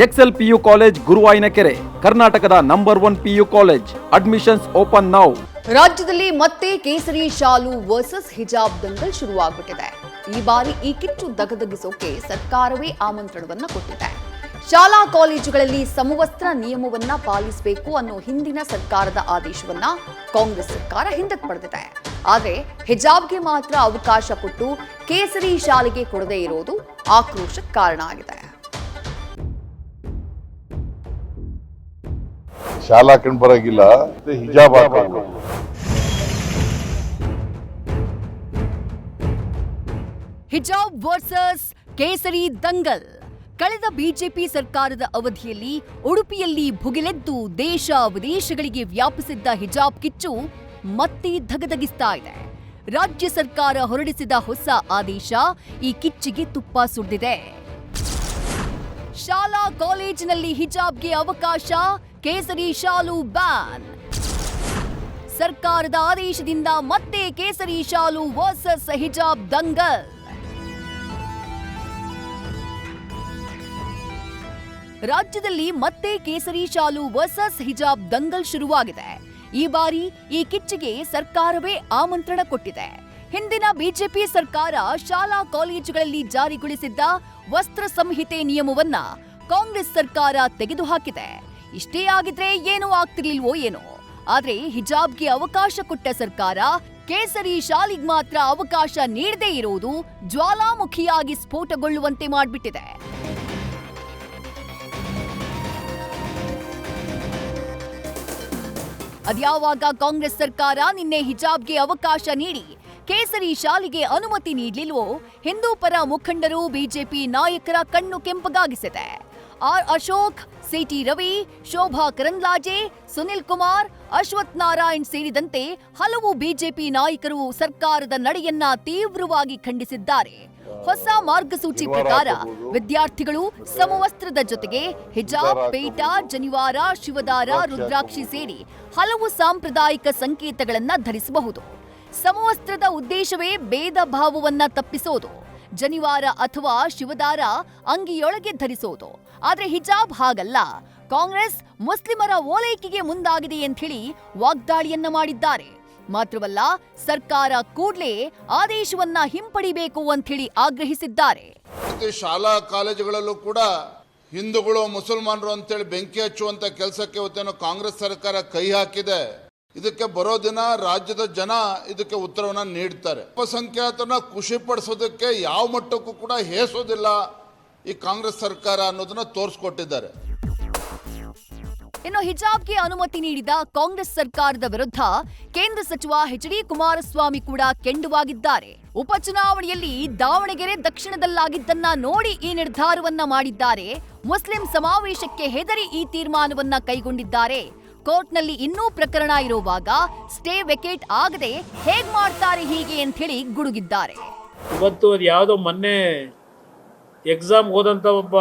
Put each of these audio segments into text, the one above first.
Excel PU college ಗುರುವಾಯಿನಕೆರೆ, ಕರ್ನಾಟಕದ number 1 PU college. Admissions open now. ರಾಜ್ಯದಲ್ಲಿ ಮತ್ತೆ ಕೇಸರಿ ಶಾಲು ವರ್ಸಸ್ ಹಿಜಾಬ್ ದಂಗಲ್ ಶುರುವಾಗ್ಬಿಟ್ಟಿದೆ. ಈ ಬಾರಿ ಈ ಕಿಚ್ಚು ದಗದಗಿಸೋಕೆ ಸರ್ಕಾರವೇ ಆಮಂತ್ರಣವನ್ನ ಕೊಟ್ಟಿದೆ. ಶಾಲಾ ಕಾಲೇಜುಗಳಲ್ಲಿ ಸಮವಸ್ತ್ರ ನಿಯಮವನ್ನ ಪಾಲಿಸಬೇಕು ಅನ್ನೋ ಹಿಂದಿನ ಸರ್ಕಾರದ ಆದೇಶವನ್ನ ಕಾಂಗ್ರೆಸ್ ಸರ್ಕಾರ ಹಿಂದಕ್ಕೆ ಪಡೆದಿದೆ. ಆದರೆ ಹಿಜಾಬ್ಗೆ ಮಾತ್ರ ಅವಕಾಶ ಕೊಟ್ಟು ಕೇಸರಿ ಶಾಲೆಗೆ ಕೊಡದೇ ಇರೋದು ಆಕ್ರೋಶಕ್ಕೆ ಕಾರಣ ಆಗಿದೆ. ಶಾಲಾ ಹಾಕೊಂಡ್ ಬರಂಗಿಲ್ಲ, ಹಿಜಾಬ್ ಹಾಕೊಂಡು. ಹಿಜಾಬ್ ವರ್ಸಸ್ ಕೇಸರಿ ದಂಗಲ್. ಕಳೆದ ಬಿಜೆಪಿ ಸರ್ಕಾರದ ಅವಧಿಯಲ್ಲಿ ಉಡುಪಿಯಲ್ಲಿ ಭುಗಿಲೆದ್ದು ದೇಶ ವಿದೇಶಗಳಿಗೆ ವ್ಯಾಪಿಸಿದ್ದ ಹಿಜಾಬ್ ಕಿಚ್ಚು ಮತ್ತೆ ಧಗಧಗಿಸ್ತಾ ಇದೆ. ರಾಜ್ಯ ಸರ್ಕಾರ ಹೊರಡಿಸಿದ ಹೊಸ ಆದೇಶ ಈ ಕಿಚ್ಚಿಗೆ ತುಪ್ಪ ಸುರಿದಿದೆ. ಶಾಲಾ ಕಾಲೇಜಿನಲ್ಲಿ ಹಿಜಾಬ್ಗೆ ಅವಕಾಶ, ಕೇಸರಿ ಶಾಲು ಬ್ಯಾನ್. ಸರ್ಕಾರದ ಆದೇಶದಿಂದ ಮತ್ತೆ ಕೇಸರಿ ಶಾಲು ವರ್ಸಸ್ ಹಿಜಾಬ್ ದಂಗಲ್. ರಾಜ್ಯದಲ್ಲಿ ಮತ್ತೆ ಕೇಸರಿ ಶಾಲು ವರ್ಸಸ್ ಹಿಜಾಬ್ ದಂಗಲ್ ಶುರುವಾಗಿದೆ. ಈ ಬಾರಿ ಈ ಕಿಚ್ಚಿಗೆ ಸರ್ಕಾರವೇ ಆಮಂತ್ರಣ ಕೊಟ್ಟಿದೆ. ಹಿಂದಿನ ಬಿಜೆಪಿ ಸರ್ಕಾರ ಶಾಲಾ ಕಾಲೇಜುಗಳಲ್ಲಿ ಜಾರಿಗೊಳಿಸಿದ್ದ ವಸ್ತ್ರ ಸಂಹಿತೆ ನಿಯಮವನ್ನ ಕಾಂಗ್ರೆಸ್ ಸರ್ಕಾರ ತೆಗೆದುಹಾಕಿದೆ. ಇಷ್ಟೇ ಆಗಿದ್ರೆ ಏನೂ ಆಗ್ತಿರ್ಲಿಲ್ವೋ ಏನೋ. ಆದ್ರೆ ಹಿಜಾಬ್ಗೆ ಅವಕಾಶ ಕೊಟ್ಟ ಸರ್ಕಾರ ಕೇಸರಿ ಶಾಲಿಗೆ ಮಾತ್ರ ಅವಕಾಶ ನೀಡದೇ ಇರೋದು ಜ್ವಾಲಾಮುಖಿಯಾಗಿ ಸ್ಫೋಟಗೊಳ್ಳುವಂತೆ ಮಾಡಿಬಿಟ್ಟಿದೆ. ಅದ್ಯಾವಾಗ ಕಾಂಗ್ರೆಸ್ ಸರ್ಕಾರ ನಿನ್ನೆ ಹಿಜಾಬ್ಗೆ ಅವಕಾಶ ನೀಡಿ ಕೇಸರಿ ಶಾಲೆಗೆ ಅನುಮತಿ ನೀಡಲಿಲ್ವೋ, ಹಿಂದೂ ಪರ ಮುಖಂಡರು, ಬಿಜೆಪಿ ನಾಯಕರ ಕಣ್ಣು ಕೆಂಪಗಾಗಿಸಿದೆ. ಆರ್ ಅಶೋಕ್, ಸಿಟಿ ರವಿ, ಶೋಭಾ ಕರಂದ್ಲಾಜೆ, ಸುನಿಲ್ ಕುಮಾರ್, ಅಶ್ವಥ್ ನಾರಾಯಣ್ ಸೇರಿದಂತೆ ಹಲವು ಬಿಜೆಪಿ ನಾಯಕರು ಸರ್ಕಾರದ ನಡೆಯನ್ನ ತೀವ್ರವಾಗಿ ಖಂಡಿಸಿದ್ದಾರೆ. ಹೊಸ ಮಾರ್ಗಸೂಚಿ ಪ್ರಕಾರ ವಿದ್ಯಾರ್ಥಿಗಳು ಸಮವಸ್ತ್ರದ ಜೊತೆಗೆ ಹಿಜಾಬ್, ಪೇಟ, ಜನಿವಾರ, ಶಿವದಾರ, ರುದ್ರಾಕ್ಷಿ ಸೇರಿ ಹಲವು ಸಾಂಪ್ರದಾಯಿಕ ಸಂಕೇತಗಳನ್ನ ಧರಿಸಬಹುದು. ಸಮವಸ್ತ್ರದ ಉದ್ದೇಶವೇ ಭೇದ ಭಾವವನ್ನ ತಪ್ಪಿಸೋದು. ಜನಿವಾರ ಅಥವಾ ಶಿವದಾರ ಅಂಗಿಯೊಳಗೆ ಧರಿಸೋದು. ಆದ್ರೆ ಹಿಜಾಬ್ ಹಾಗಲ್ಲ. ಕಾಂಗ್ರೆಸ್ ಮುಸ್ಲಿಮರ ಓಲೈಕೆಗೆ ಮುಂದಾಗಿದೆ ಅಂತ ಹೇಳಿ ವಾಗ್ದಾಳಿಯನ್ನ ಮಾಡಿದ್ದಾರೆ. ಮಾತ್ರವಲ್ಲ, ಸರ್ಕಾರ ಕೂಡಲೇ ಆದೇಶವನ್ನ ಹಿಂಪಡಿಬೇಕು ಅಂತ ಹೇಳಿ ಆಗ್ರಹಿಸಿದ್ದಾರೆ. ಶಾಲಾ ಕಾಲೇಜುಗಳಲ್ಲೂ ಕೂಡ ಹಿಂದೂಗಳು ಮುಸಲ್ಮಾನರು ಅಂತೇಳಿ ಬೆಂಕಿ ಹಚ್ಚುವಂತ ಕೆಲಸಕ್ಕೆ ಇವತ್ತೇನು ಕಾಂಗ್ರೆಸ್ ಸರ್ಕಾರ ಕೈ ಹಾಕಿದೆ. ಇದಕ್ಕೆ ಬರೋ ದಿನ ರಾಜ್ಯದ ಜನ ಇದಕ್ಕೆ ಉತ್ತರವನ್ನ ನೀಡ್ತಾರೆ. ಅಲ್ಪಸಂಖ್ಯಾತರನ್ನ ಖುಷಿ ಪಡಿಸೋದಕ್ಕೆ ಯಾವ ಮಟ್ಟಕ್ಕೂ ಕೂಡ ಹೇಸೋದಿಲ್ಲ ಈ ಕಾಂಗ್ರೆಸ್ ಸರ್ಕಾರ ಅನ್ನೋದನ್ನ ತೋರಿಸ್ಕೊಟ್ಟಿದ್ದಾರೆ. ಇನ್ನು ಹಿಜಾಬ್ಗೆ ಅನುಮತಿ ನೀಡಿದ ಕಾಂಗ್ರೆಸ್ ಸರ್ಕಾರದ ವಿರುದ್ಧ ಕೇಂದ್ರ ಸಚಿವ ಎಚ್.ಡಿ. ಕುಮಾರಸ್ವಾಮಿ ಕೂಡ ಕೆಂಡುವಾಗಿದ್ದಾರೆ. ಉಪಚುನಾವಣೆಯಲ್ಲಿ ದಾವಣಗೆರೆ ದಕ್ಷಿಣದಲ್ಲಾಗಿದ್ದನ್ನ ನೋಡಿ ಈ ನಿರ್ಧಾರವನ್ನ ಮಾಡಿದ್ದಾರೆ. ಮುಸ್ಲಿಂ ಸಮಾವೇಶಕ್ಕೆ ಹೆದರಿ ಈ ತೀರ್ಮಾನವನ್ನ ಕೈಗೊಂಡಿದ್ದಾರೆ. ಕೋರ್ಟ್ನಲ್ಲಿ ಇನ್ನೂ ಪ್ರಕರಣ ಇರುವಾಗ ಸ್ಟೇ ವೆಕೇಟ್ ಆಗದೆ ಹೇಗ್ ಮಾಡ್ತಾರೆ ಹೀಗೆ ಅಂತ ಹೇಳಿ ಗುಡುಗಿದ್ದಾರೆ. ಇವತ್ತು ಅದು ಯಾವುದೋ ಮೊನ್ನೆ ಎಕ್ಸಾಮ್ ಓದಂತ ಒಬ್ಬ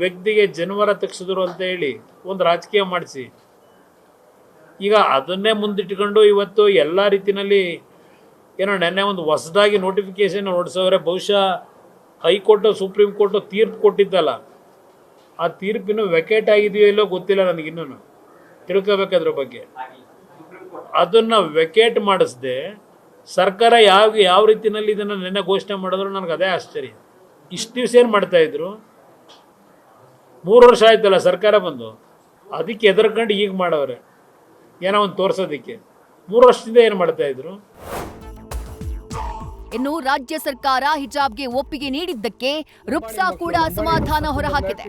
ವ್ಯಕ್ತಿಗೆ ಜನಿವಾರ ತೆಗೆಸಿದ್ರು ಅಂತ ಹೇಳಿ ಒಂದು ರಾಜಕೀಯ ಮಾಡಿಸಿ ಈಗ ಅದನ್ನೇ ಮುಂದಿಟ್ಟುಕೊಂಡು ಇವತ್ತು ಎಲ್ಲ ರೀತಿಯಲ್ಲಿ ಏನೋ ನೆನ್ನೆ ಒಂದು ಹೊಸದಾಗಿ ನೋಟಿಫಿಕೇಶನ್ ಹೊರಡಿಸೋರೆ. ಬಹುಶಃ ಹೈಕೋರ್ಟು ಸುಪ್ರೀಂ ಕೋರ್ಟು ತೀರ್ಪು ಕೊಟ್ಟಿದ್ದಲ್ಲ, ಆ ತೀರ್ಪಿನ ವೆಕೇಟ್ ಆಗಿದೆಯೋ ಇಲ್ಲೋ ಗೊತ್ತಿಲ್ಲ ನನಗಿನ್ನೂ, ತಿಳ್ಕೋಬೇಕಾದ್ರ ಬಗ್ಗೆ. ಅದನ್ನು ವೆಕೇಟ್ ಮಾಡಿಸ್ದೆ ಸರ್ಕಾರ ಯಾವ ರೀತಿಯಲ್ಲಿ ಇದನ್ನು ನೆನ್ನೆ ಘೋಷಣೆ ಮಾಡಿದ್ರು ನನಗೆ ಅದೇ ಆಶ್ಚರ್ಯ. ಇಷ್ಟು ದಿವಸ ಏನು ಮಾಡ್ತಾಯಿದ್ರು? 3 ವರ್ಷ ಆಯ್ತಲ್ಲ ಸರ್ಕಾರ ಬಂದು, ಅದಕ್ಕೆ ಎದುರ್ಕೊಂಡು ಈಗ ಮಾಡವ್ರೆ ಏನೋ ಒಂದು ತೋರಿಸೋದಕ್ಕೆ. 3 ವರ್ಷದಿಂದ ಏನು ಮಾಡ್ತಾಯಿದ್ರು? ಇನ್ನು ರಾಜ್ಯ ಸರ್ಕಾರ ಹಿಜಾಬ್ಗೆ ಒಪ್ಪಿಗೆ ನೀಡಿದ್ದಕ್ಕೆ ರುಪ್ಸಾ ಕೂಡ ಅಸಮಾಧಾನ ಹೊರಹಾಕಿದೆ.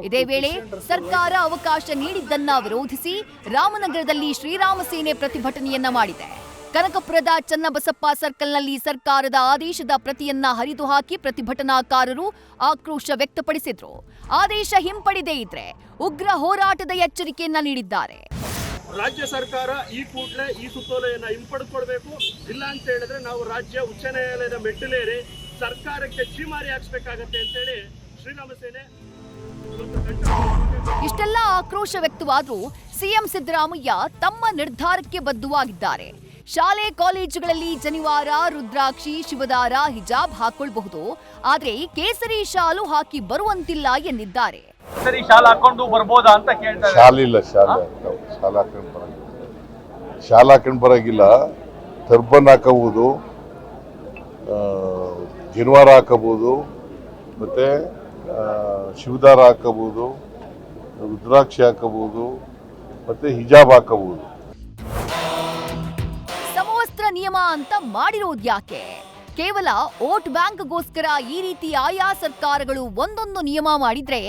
ಇದೇ ವೇಳೆ ಸರ್ಕಾರ ಅವಕಾಶ ನೀಡಿದ್ದನ್ನ ವಿರೋಧಿಸಿ ರಾಮನಗರದಲ್ಲಿ ಶ್ರೀರಾಮ ಸೇನೆ ಪ್ರತಿಭಟನೆಯನ್ನ ಮಾಡಿದೆ. ಕನಕಪುರದ ಚನ್ನಬಸಪ್ಪ ಸರ್ಕಲ್ನಲ್ಲಿ ಸರ್ಕಾರದ ಆದೇಶದ ಪ್ರತಿಯನ್ನ ಹರಿದು ಹಾಕಿ ಪ್ರತಿಭಟನಾಕಾರರು ಆಕ್ರೋಶ ವ್ಯಕ್ತಪಡಿಸಿದ್ರು. ಆದೇಶ ಹಿಂಪಡೆದೇ ಇದ್ರೆ ಉಗ್ರ ಹೋರಾಟದ ಎಚ್ಚರಿಕೆಯನ್ನ ನೀಡಿದ್ದಾರೆ. ರಾಜ್ಯ ಸರ್ಕಾರ ಈ ಕೂಡಲೇ ಈ ಸುತ್ತೋಲೆಯನ್ನು ಹಿಂಪಡೆದುಕೊಳ್ಬೇಕು. ಇಲ್ಲ ಅಂತ ಹೇಳಿದ್ರೆ ನಾವು ರಾಜ್ಯ ಉಚ್ಚ ನ್ಯಾಯಾಲಯದ ಮೆಟ್ಟಿಲೇರಿ ಸರ್ಕಾರಕ್ಕೆ ಛೀಮಾರಿ ಹಾಕ್ಸ್ಬೇಕಾಗತ್ತೆ ಅಂತೇಳಿ ಶ್ರೀರಾಮ ಸೇನೆ. ಇಷ್ಟೆಲ್ಲ ಆಕ್ರೋಶ ವ್ಯಕ್ತವಾದ್ರೂ ಸಿಎಂ ಸಿದ್ದರಾಮಯ್ಯ ತಮ್ಮ ನಿರ್ಧಾರಕ್ಕೆ ಬದ್ಧವಾಗಿದ್ದಾರೆ. ಶಾಲೆ ಕಾಲೇಜುಗಳಲ್ಲಿ ಜನಿವಾರ, ರುದ್ರಾಕ್ಷಿ, ಶಿವದಾರ, ಹಿಜಾಬ್ ಹಾಕೊಳ್ಬಹುದು, ಆದ್ರೆ ಕೇಸರಿ ಶಾಲು ಹಾಕಿ ಬರುವಂತಿಲ್ಲ ಎಂದಿದ್ದಾರೆ. ಸರಿ ಶಾಲೆ ಹಾಕೊಂಡು ಬರ್ಬೋದಾ ಅಂತ ಕೇಳ್ತಾರೆ. ಶಾಲೆ ಇಲ್ಲ, ಶಾಲೆ ಹಾಕೊಂಡು ಬರಂಗಿಲ್ಲ. ಶಾಲೆ ಹಾಕೊಂಡು ಬರಂಗಿಲ್ಲ. ಟರ್ಬನ್ ಹಾಕಬಹುದು, ಜನಿವಾರ ಹಾಕಬಹುದು, ಮತ್ತೆ ಶಿವದಾರ ಹಾಕಬಹುದು, ರುದ್ರಾಕ್ಷಿ ಹಾಕಬಹುದು, ಮತ್ತೆ ಹಿಜಾಬ್ ಹಾಕಬಹುದು. ಸಮವಸ್ತ್ರ ನಿಯಮ ಅಂತ ಮಾಡಿರೋದು ಯಾಕೆ? ಕೇವಲ ವೋಟ್ ಬ್ಯಾಂಕ್ಗೋಸ್ಕರ ಈ ರೀತಿ ಆಯಾ ಸರ್ಕಾರಗಳು ಒಂದೊಂದು ನಿಯಮ ಮಾಡಿದ್ರೆ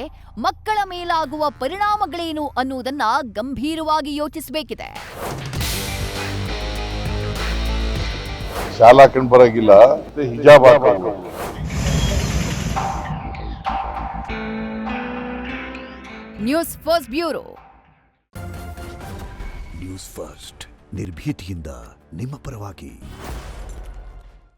ಮಕ್ಕಳ ಮೇಲಾಗುವ ಪರಿಣಾಮಗಳೇನು ಅನ್ನುವುದನ್ನ ಗಂಭೀರವಾಗಿ ಯೋಚಿಸಬೇಕಿದೆ. ಶಾಲೆ ಹಾಕೊಂಡು ಬರಂಗಿಲ್ಲ, ಮತ್ತೆ ಹಿಜಾಬ್ ಹಾಕಬಹುದು. News first bureau. News first ನಿರ್ಭೀತಿಯಿಂದ ನಿಮ್ಮ ಪರವಾಗಿ.